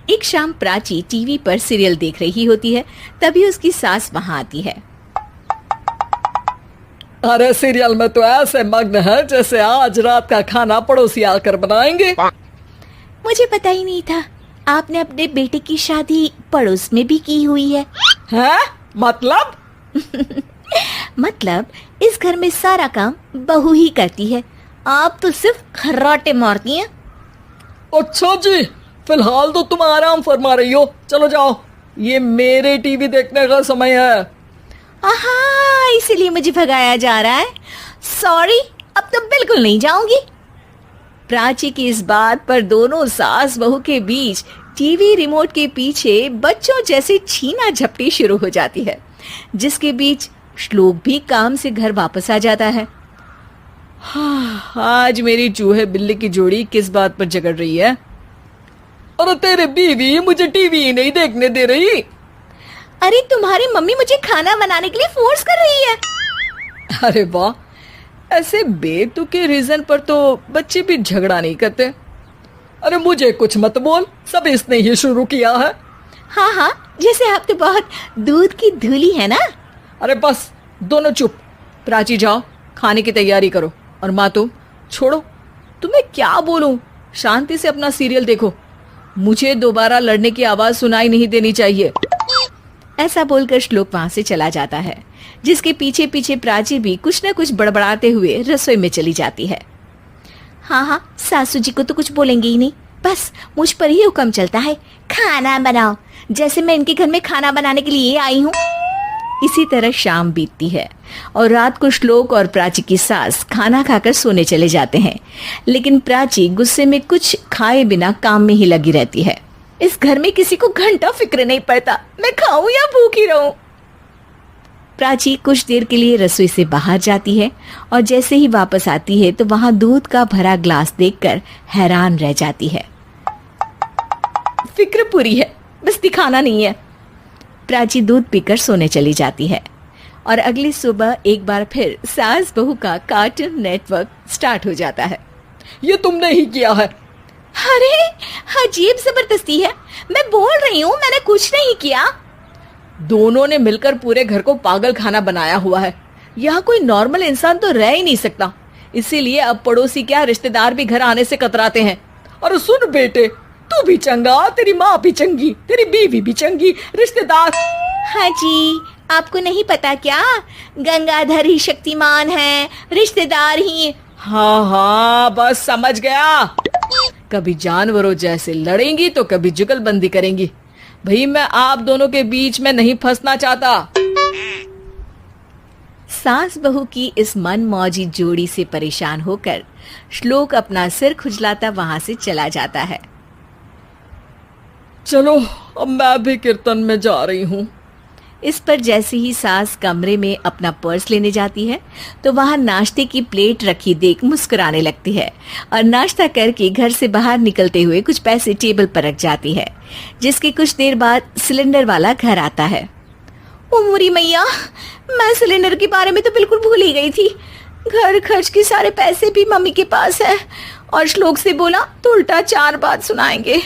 एक शाम प्राची टीवी पर सीरियल देख रही होती है। तभी उसकी सास वहां आती है। अरे सीरियल में तो ऐसे मग्न है जैसे आज रात का खाना पड़ोसी आकर बनाएंगे। मुझे पता ही नहीं था आपने अपने बेटे की शादी पड़ोस में भी की हुई है। हैं? मतलब? मतलब इस घर में सारा काम बहू ही करती है, आप तो सिर्फ खर्राटे मारती हैं। अच्छा जी, फिलहाल तो तुम आराम फरमा रही हो, चलो जाओ, ये मेरे टीवी देखने का समय है। आहा, इसीलिए मुझे भगाया जा रहा है। सॉरी, अब तो बिल्कुल नहीं जाऊंगी। प्राची की इस बात पर दोनों सास बहू के बीच टीवी रिमोट के पीछे बच्चों जैसे छीना झपटी शुरू हो जाती है, जिसके बीच श्लोक भी काम से घर वापस आ जाता है। आज मेरी चूहे बिल्ली की जोड़ी किस बात पर झगड़ रही है? अरे तेरे बीवी मुझे टीवी ही नहीं देखने दे रही। अरे तुम्हारी मम्मी मुझे खाना बनाने के लिए फोर्स कर रही है। अरे वाह, ऐसे बेतुके रीजन पर तो बच्चे भी झगड़ा नहीं करते। अरे मुझे कुछ मत बोल, सब इसने ही शुरू किया है। हाँ हाँ, जैसे आप तो बहुत दूध की धूली है ना। अरे बस, दोनों चुप। प्राची जाओ, खाने की तैयारी करो। और माँ तुम छोड़ो, तुम्हें क्या बोलूं, शांति से अपना सीरियल देखो, मुझे दोबारा लड़ने की आवाज सुनाई नहीं देनी चाहिए। ऐसा बोलकर श्लोक वहां से चला जाता है, जिसके पीछे पीछे प्राची भी कुछ न कुछ बड़बड़ाते हुए रसोई में चली जाती है। हाँ हाँ, सासू जी को तो कुछ बोलेंगे ही नहीं, बस मुझ पर ही हुक्म चलता है, खाना बनाओ, जैसे मैं इनके घर में खाना बनाने के लिए आई हूँ। इसी तरह शाम बीतती है और रात को श्लोक और प्राची की सास खाना खाकर सोने चले जाते हैं, लेकिन प्राची गुस्से में कुछ खाए बिना काम में ही लगी रहती है। इस घर में किसी को घंटा फिक्र नहीं पड़ता, मैं खाऊं या भूखी रहूं। प्राची कुछ देर के लिए रसोई से बाहर जाती है और जैसे ही वापस आती है तो वहां दूध का भरा ग्लास देखकर हैरान रह जाती है। फिक्र पूरी है, बस दिखाना नहीं है। प्राची दूध पीकर सोने चली जाती है और अगली सुबह एक बार फिर सास बहू का कार्टून नेटवर्क स्टार्ट हो जाता है। ये तुमने ही किया है। अरे अजीब जबरदस्ती है, मैं बोल रही हूँ मैंने कुछ नहीं किया। दोनों ने मिलकर पूरे घर को पागल खाना बनाया हुआ है। यहाँ कोई नॉर्मल इंसान तो रह ही नहीं सकता, इसीलिए अब पड़ोसी क्या रिश्तेदार भी घर आने से कतराते हैं। और सुन बेटे, तू भी चंगा, तेरी माँ भी चंगी, तेरी बीवी भी चंगी, रिश्तेदार। हाँ जी, आपको नहीं पता क्या, गंगाधर ही शक्तिमान है, रिश्तेदार ही। हाँ हाँ, बस समझ गया। कभी जानवरों जैसे लड़ेंगी तो कभी जुगलबंदी करेंगी। भाई मैं आप दोनों के बीच में नहीं फंसना चाहता। सास बहू की इस मनमौजी जोड़ी से परेशान होकर श्लोक अपना सिर खुजलाता वहां से चला जाता है। चलो अब मैं भी कीर्तन में जा रही हूँ। इस पर जैसे ही सास कमरे में अपना पर्स लेने जाती है तो वहां नाश्ते की प्लेट रखी देख मुस्कुराने लगती है और नाश्ता करके घर से बाहर निकलते हुए कुछ पैसे टेबल पर रख जाती है, जिसके कुछ देर बाद सिलेंडर वाला घर आता है। ओ मोरी मैया, मैं सिलेंडर के बारे में तो बिल्कुल भूल ही गई थी। घर खर्च के सारे पैसे भी मम्मी के पास है और श्लोक से बोला तो उल्टा 4 बात सुनाएंगे।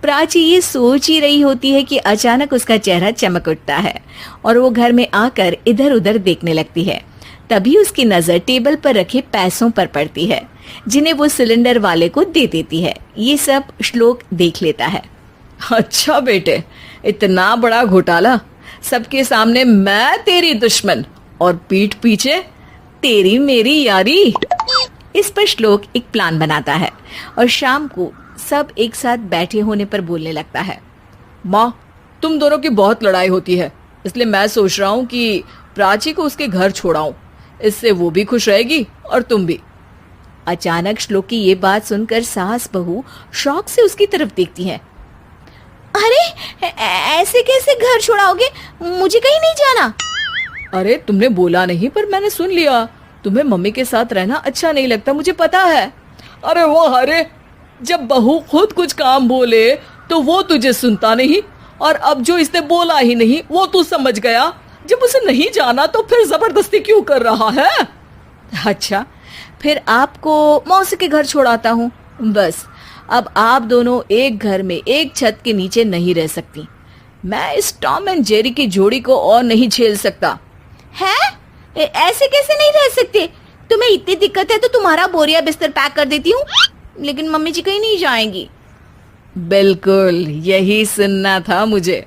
प्राची ये सोच ही रही होती है कि अचानक उसका चेहरा चमक उठता है और वो घर में आकर इधर उधर देखने लगती है। तभी उसकी नजर टेबल पर रखे पैसों पर पड़ती है, जिन्हें वो सिलेंडर वाले को दे देती है। ये सब श्लोक देख लेता है। अच्छा बेटे, इतना बड़ा घोटाला, सबके सामने मैं तेरी दुश्मन और पीठ पीछे तेरी मेरी यारी। इस पर श्लोक एक प्लान बनाता है और शाम को सब एक साथ बैठे होने पर बोलने लगता है। माँ, तुम दोनों की बहुत लड़ाई होती है, इसलिए मैं सोच रहा हूँ कि प्राची को उसके घर छोड़ाऊं, इससे वो भी खुश रहेगी और तुम भी। अचानक श्लोक की ये बात सुनकर सास बहू शौक से उसकी तरफ देखती हैं। अरे ऐसे कैसे घर छोड़ाओगे, मुझे कहीं नहीं जाना। अरे तुमने बोला नहीं पर मैंने सुन लिया, तुम्हें मम्मी के साथ रहना अच्छा नहीं लगता, मुझे पता है। अरे वो अरे, जब बहू खुद कुछ काम बोले तो वो तुझे सुनता नहीं, और अब जो इसने बोला ही नहीं वो तू समझ गया। जब उसे नहीं जाना तो फिर जबरदस्ती क्यों कर रहा है? अच्छा, फिर आपको मौसी के घर छोड़ाता हूँ, बस अब आप दोनों एक घर में एक छत के नीचे नहीं रह सकती। मैं इस टॉम एंड जेरी की जोड़ी को और नहीं झेल सकता। है? ऐसे कैसे नहीं रह सकते? तुम्हें इतनी दिक्कत है तो तुम्हारा बोरिया बिस्तर पैक कर देती हूँ, लेकिन मम्मी जी कहीं नहीं जाएंगी। बिल्कुल यही सुनना था मुझे।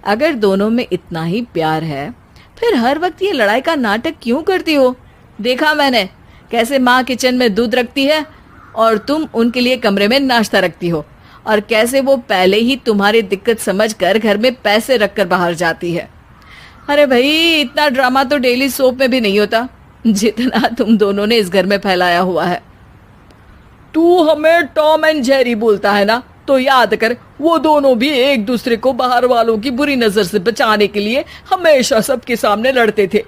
अगर दोनों में इतना ही प्यार है फिर हर वक्त ये लड़ाई का नाटक क्यों करती हो? देखा मैंने कैसे माँ किचन में दूध रखती है और तुम उनके लिए कमरे में नाश्ता रखती हो, और कैसे वो पहले ही तुम्हारी दिक्कत समझकर घर में पैसे रखकर बाहर जाती है। अरे भाई, इतना ड्रामा तो डेली सोप में भी नहीं होता जितना तुम दोनों ने इस घर में फैलाया हुआ है। तू हमें टॉम एंड जेरी बोलता है ना, तो याद कर वो दोनों भी एक दूसरे को बाहर वालों की बुरी नजर से बचाने के लिए हमेशा सबके सामने लड़ते थे,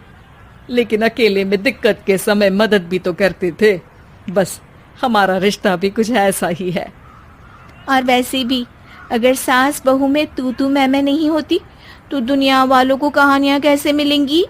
लेकिन अकेले में दिक्कत के समय मदद भी तो करते थे। बस हमारा रिश्ता भी कुछ ऐसा ही है। और वैसे भी अगर सास बहू में तू मैं नहीं होती तो दुनिया वालों को कहानियां कैसे मिलेंगी?